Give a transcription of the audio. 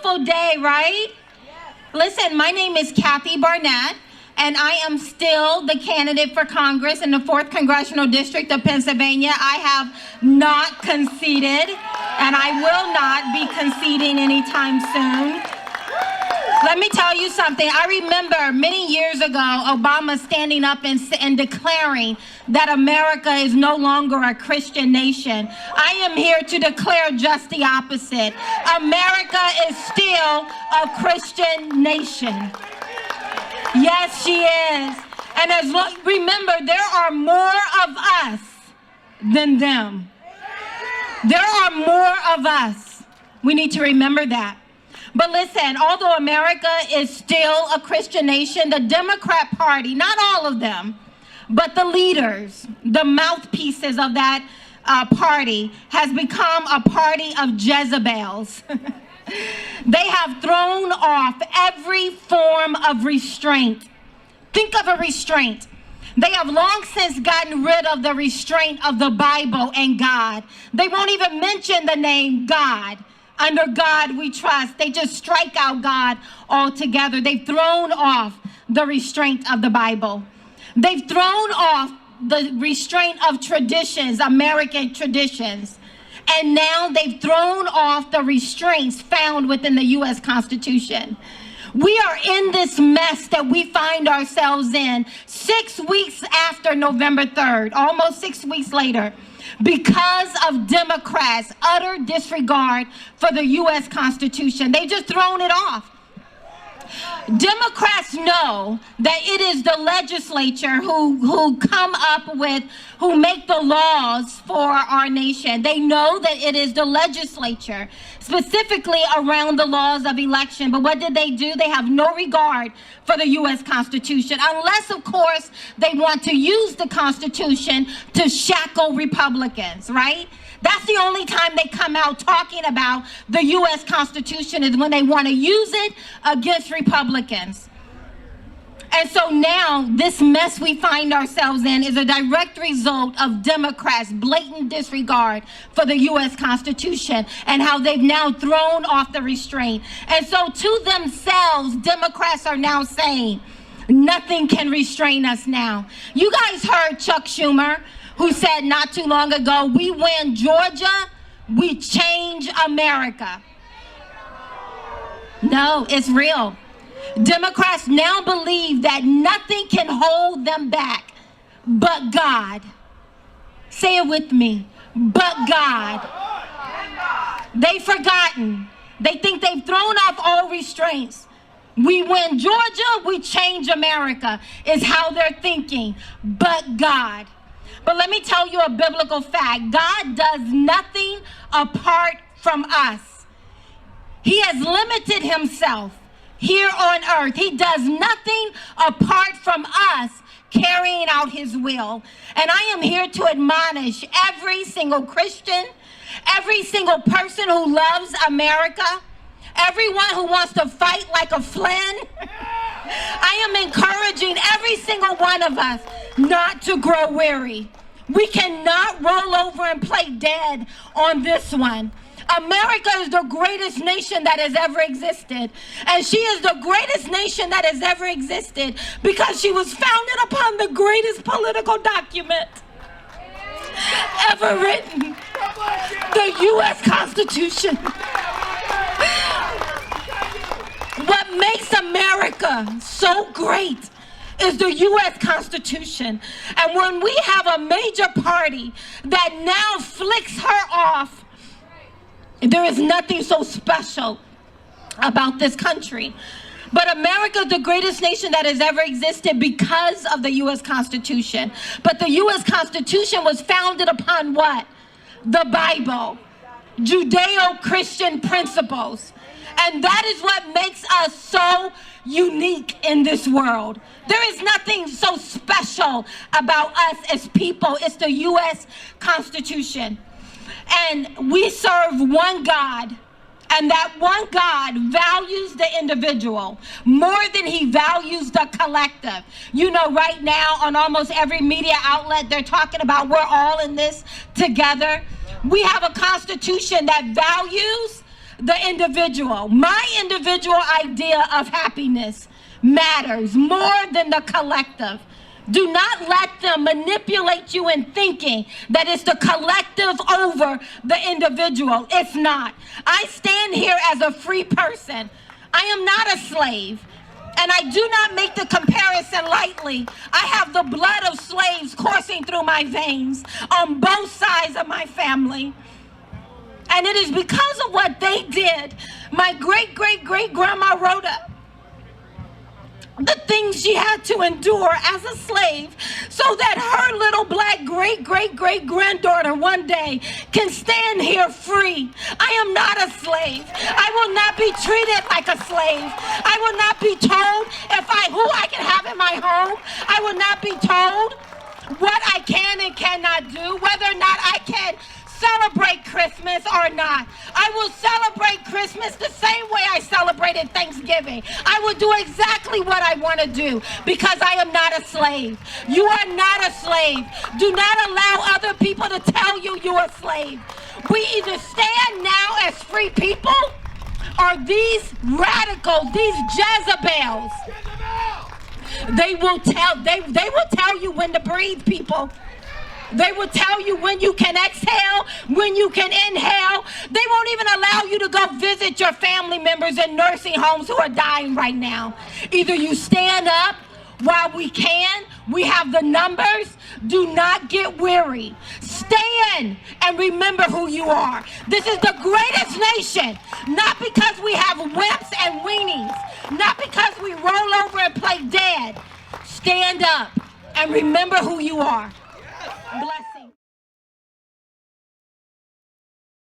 beautiful day, right? Listen, my name is Kathy Barnett, and I am still the candidate for Congress in the 4th Congressional District of Pennsylvania. I have not conceded, and I will not be conceding anytime soon. Let me tell you something. I remember many years ago, Obama standing up and declaring that America is no longer a Christian nation. I am here to declare just the opposite. America is still a Christian nation. Yes, she is. And remember, there are more of us than them. There are more of us. We need to remember that. But listen, although America is still a Christian nation, the Democrat Party, not all of them, but the leaders, the mouthpieces of that party, has become a party of Jezebels. They have thrown off every form of restraint. Think of a restraint. They have long since gotten rid of the restraint of the Bible and God. They won't even mention the name God. Under God we trust. They just strike out God altogether. They've thrown off the restraint of the Bible. They've thrown off the restraint of traditions, American traditions. And now they've thrown off the restraints found within the U.S. Constitution. We are in this mess that we find ourselves in 6 weeks after November 3rd, almost 6 weeks later, because of Democrats' utter disregard for the U.S. Constitution. They've just thrown it off. Democrats know that it is the legislature who come up with, who make the laws for our nation. They know that it is the legislature, specifically around the laws of election. But what did they do? They have no regard for the U.S. Constitution, unless, of course, they want to use the Constitution to shackle Republicans, right? That's the only time they come out talking about the U.S. Constitution, is when they want to use it against Republicans. And so now this mess we find ourselves in is a direct result of Democrats' blatant disregard for the U.S. Constitution and how they've now thrown off the restraint. And so to themselves, Democrats are now saying, nothing can restrain us now. You guys heard Chuck Schumer, who said not too long ago, we win Georgia, we change America. No, it's real. Democrats now believe that nothing can hold them back but God. Say it with me, but God. They've forgotten. They think they've thrown off all restraints. We win Georgia, we change America, is how they're thinking, but God. But let me tell you a biblical fact. God does nothing apart from us. He has limited himself here on earth. He does nothing apart from us carrying out his will. And I am here to admonish every single Christian, every single person who loves America, everyone who wants to fight like a Flynn. I am encouraging every single one of us not to grow weary. We cannot roll over and play dead on this one. America is the greatest nation that has ever existed. And she is the greatest nation that has ever existed because she was founded upon the greatest political document ever written, the U.S. Constitution. What makes America so great is the U.S. Constitution. And when we have a major party that now flicks her off, there is nothing so special about this country. But America is the greatest nation that has ever existed because of the U.S. Constitution. But the U.S. Constitution was founded upon what? The Bible, Judeo-Christian principles. And that is what makes us so unique in this world. There is nothing so special about us as people. It's the U.S. Constitution. And we serve one God. And that one God values the individual more than he values the collective. You know, right now on almost every media outlet, they're talking about we're all in this together. We have a constitution that values the individual. My individual idea of happiness matters more than the collective. Do not let them manipulate you in thinking that it's the collective over the individual. It's not. I stand here as a free person. I am not a slave. And I do not make the comparison lightly. I have the blood of slaves coursing through my veins on both sides of my family. And it is because of what they did. My great-great-great-grandma Rhoda, the things she had to endure as a slave so that her little black great-great-great-granddaughter one day can stand here free. I am not a slave. I will not be treated like a slave. I will not be told who I can have in my home. I will not be told what I can and cannot do, whether or not I can celebrate Christmas or not. I will celebrate Christmas the same way I celebrated Thanksgiving. I will do exactly what I want to do because I am not a slave. You are not a slave. Do not allow other people to tell you you're a slave. We either stand now as free people or these radicals, these Jezebels, they will tell you when to breathe, people. They will tell you when you can exhale, when you can inhale. They won't even allow you to go visit your family members in nursing homes who are dying right now. Either you stand up while we can. We have the numbers. Do not get weary. Stand and remember who you are. This is the greatest nation, not because we have wimps and weenies, not because we roll over and play dead. Stand up and remember who you are.